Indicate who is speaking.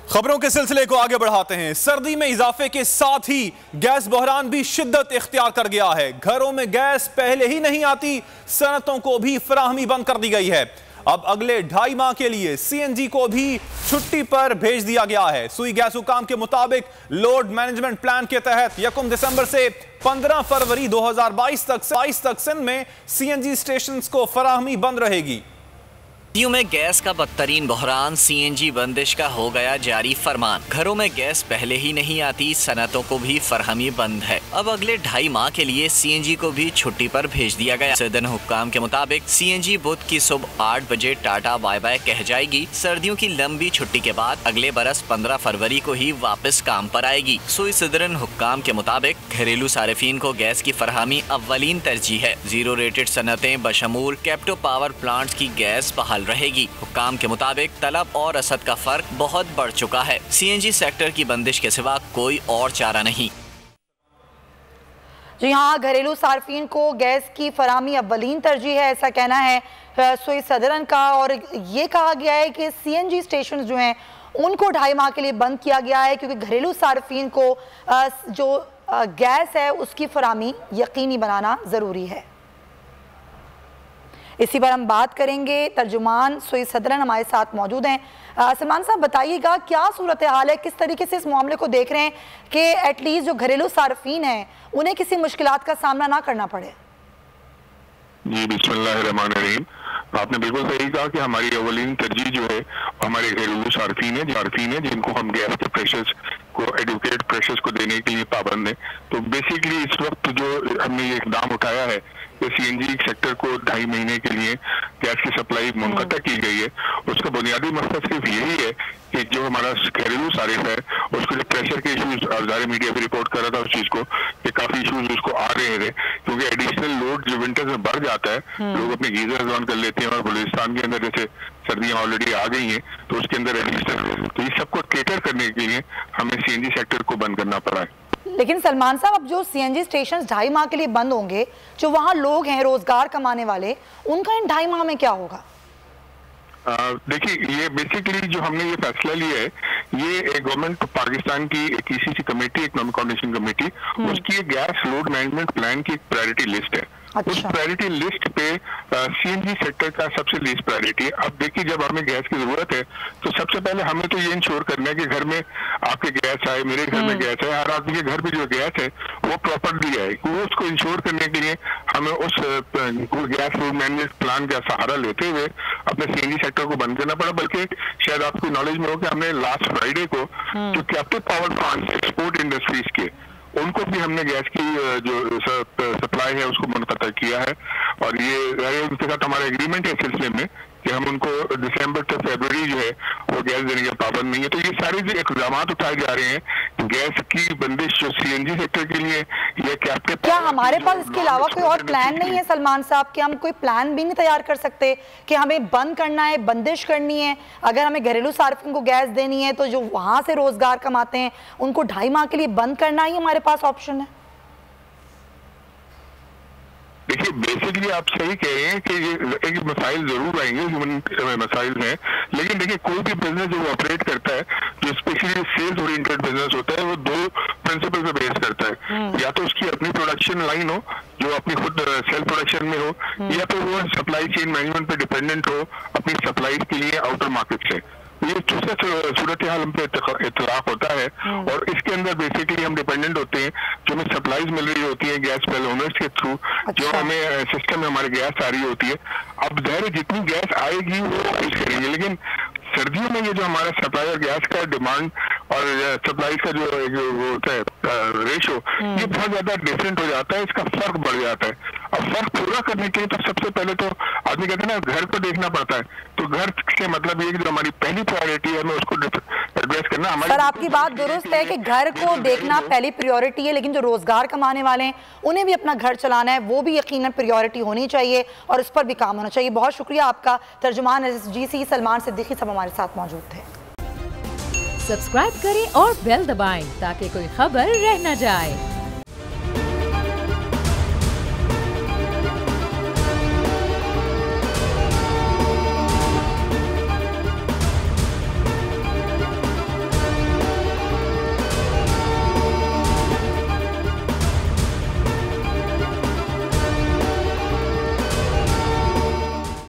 Speaker 1: खबरों के सिलसिले को आगे बढ़ाते हैं। सर्दी में इजाफे के साथ ही गैस बहरान भी शिद्दत इख्तियार कर गया है। घरों में गैस पहले ही नहीं आती, सनतों को भी फराहमी बंद कर दी गई है। अब अगले 2.5 माह के लिए सीएनजी को भी छुट्टी पर भेज दिया गया है। सुई गैस हुकाम के मुताबिक लोड मैनेजमेंट प्लान के तहत 1 दिसंबर से 15 फरवरी 2022 तक सिंध में सीएनजी स्टेशन को फराहमी बंद रहेगी।
Speaker 2: सर्दियों में गैस का बदतरीन बहरान, सीएनजी बंदिश का हो गया जारी फरमान। घरों में गैस पहले ही नहीं आती, सनतों को भी फरहमी बंद है। अब अगले 2.5 माह के लिए सीएनजी को भी छुट्टी पर भेज दिया गया। सिंध हुक्काम के मुताबिक सीएनजी बुध की सुबह 8 बजे टाटा बाय बाय कह जाएगी। सर्दियों की लंबी छुट्टी के बाद अगले बरस 15 फरवरी को ही वापस काम पर आएगी। सुई सदरन हुक्काम के मुताबिक घरेलू सारिफीन को गैस की फरहमी अव्वलीन तरजीह है। जीरो रेटेड सनतें बशमूल कैप्टो पावर प्लांट की गैस बहाल रहेगी। हुक्काम के मुताबिक तलब और रसद का फर्क बहुत बढ़ चुका है। सीएनजी सेक्टर की बंदिश के सिवा कोई और चारा नहीं।
Speaker 3: जी हाँ, घरेलू सार्फिन को गैस की फराहमी अव्वलीन तरजीह है, ऐसा कहना है सुई सदरन का। और ये कहा गया है कि सीएनजी स्टेशन जो हैं उनको 2.5 माह के लिए बंद किया गया है, क्योंकि घरेलू सार्फिन को जो गैस है उसकी फराहमी यकीनी बनाना ज़रूरी है। इसी पर हम बात करेंगे। तर्जुमान सुई सदरन हमारे साथ मौजूद हैं। सलमान साहब, बताइएगा क्या सूरत हाल है, किस तरीके से इस मामले को देख रहे हैं कि एटलीस्ट जो घरेलू सार्फिन हैं उन्हें किसी मुश्किलात का सामना ना करना पड़े।
Speaker 4: जी बिस्मिल्लाहिर्रहमानिर्रहीम, आपने बिल्कुल सही कहा कि हमारी अवलीन तरजीह जो है हमारे घरेलू सार्फिन है जिनको हम गैस के प्रेशर्स को एडुकेट प्रेशर्स को देने के लिए पाबंद है। तो बेसिकली इस वक्त जो हमने ये इकदाम उठाया है कि सीएनजी सेक्टर को 2.5 महीने के लिए गैस की सप्लाई मुनक़ता की गई है, उसका बुनियादी मकसद सिर्फ यही है कि जो हमारा घरेलू सारिफ है उसको जो प्रेशर के इशूज ज़ाहिर मीडिया भी रिपोर्ट कर रहा था उस चीज़ को कि काफ़ी इशूज उसको आ रहे थे, क्योंकि एडिशनल लोड जो विंटर्स में बढ़ जाता है, लोग अपने गीजर ऑन कर लेते हैं और बलूचिस्तान के अंदर जैसे सर्दियाँ ऑलरेडी आ गई हैं तो उसके अंदर एडिशनल, तो इस सबको केटर करने के लिए हमें सीएनजी सेक्टर को बंद करना पड़ा है।
Speaker 3: लेकिन सलमान साहब, अब जो सीएनजी स्टेशन 2.5 माह के लिए बंद होंगे, जो वहाँ लोग हैं रोजगार कमाने वाले, उनका इन 2.5 माह में क्या होगा?
Speaker 4: देखिए, ये बेसिकली जो हमने ये फैसला लिया है, ये गवर्नमेंट पाकिस्तान की एक ECC committee, economic coordination committee, उसकी गैस लोड मैनेजमेंट प्लान की एक प्रायोरिटी लिस्ट है।
Speaker 3: अच्छा।
Speaker 4: उस प्रायोरिटी लिस्ट पे सीएनजी सेक्टर का सबसे लीस्ट प्रायोरिटी है। अब देखिए, जब हमें गैस की जरूरत है तो सबसे पहले हमें तो ये इंश्योर करना है कि घर में आपके गैस आए, मेरे घर में गैस है, हर आदमी के घर पे जो गैस है वो प्रॉपरली आए। वो उसको इंश्योर करने के लिए हमें उस गैस लोड मैनेजमेंट प्लान का सहारा लेते हुए अपने सीएनजी सेक्टर को बंद करना पड़ा। बल्कि शायद आपको नॉलेज में हो कि हमने लास्ट फ्राइडे को जो captive power plant export industries के उनको भी हमने गैस की जो सप्लाई है उसको मुनक़ता किया है। और ये उनके साथ हमारा एग्रीमेंट है इस सिलसिले में कि हम उनको दिसंबर से फरवरी जो है वो गैस देने का पाबंद नहीं है। तो ये सारे जो इक़दाम उठाए जा रहे हैं गैस की बंदिश जो सीएनजी सेक्टर के लिए या कैप्टिव,
Speaker 3: क्या हमारे पास इसके अलावा कोई और प्लान नहीं है सलमान साहब? कि हम कोई प्लान भी नहीं तैयार कर सकते कि हमें बंद करना है, बंदिश करनी है? अगर हमें घरेलू सार्फिन को गैस देनी है तो जो वहां से रोजगार कमाते हैं उनको 2.5 माह के लिए बंद करना ही हमारे पास ऑप्शन है।
Speaker 4: देखिए, बेसिकली आप सही कह रहे हैं कि ये एक मसाइल जरूर आएंगे, ह्यूमन मसाइल हैं, लेकिन देखिए कोई भी बिजनेस जो ऑपरेट करता है, जो स्पेशली सेल्स ओरिएंटेड बिजनेस होता है, वो 2 प्रिंसिपल पे बेस करता है। या तो उसकी अपनी प्रोडक्शन लाइन हो जो अपनी खुद सेल्फ प्रोडक्शन में हो, या तो वो सप्लाई चेन मैनेजमेंट पे डिपेंडेंट हो अपनी सप्लाई के लिए आउटर मार्केट से। ये दूसरा सूरत हाल हम पे इतलाक होता है और इसके अंदर बेसिकली हम डिपेंडेंट होते हैं जो हमें सप्लाईज मिल रही होती है गैस वेल ओनर्स के थ्रू। अच्छा। जो हमें सिस्टम में हमारी गैस आ रही होती है, अब ज़ाहिर जितनी गैस आएगी वो यूज करेंगे, लेकिन सर्दियों में ये जो हमारा सप्लाई और गैस का डिमांड और सप्लाई का जो होता है रेशो, ये बहुत ज्यादा डिफरेंट हो जाता है, इसका फर्क बढ़ जाता है। अब फर्क पूरा करने के लिए तो सबसे पहले तो आदमी कहते हैं ना घर को देखना पड़ता है, तो घर से मतलब ये कि जो हमारी पहली प्रायोरिटी है हमें उसको एड्रेस करना। हमारी
Speaker 3: सर, आपकी बात दुरुस्त है कि घर को देखना पहली प्रायोरिटी है, लेकिन जो रोजगार कमाने वाले हैं उन्हें भी अपना घर चलाना है, वो भी यकीनन प्रायोरिटी होनी चाहिए और इस पर भी काम होना चाहिए। बहुत शुक्रिया आपका। तर्जुमान एसजीसी सलमान सिद्दीकी सब हमारे साथ मौजूद थे।
Speaker 5: सब्सक्राइब करें और बेल दबाएं ताकि कोई खबर रह न जाए।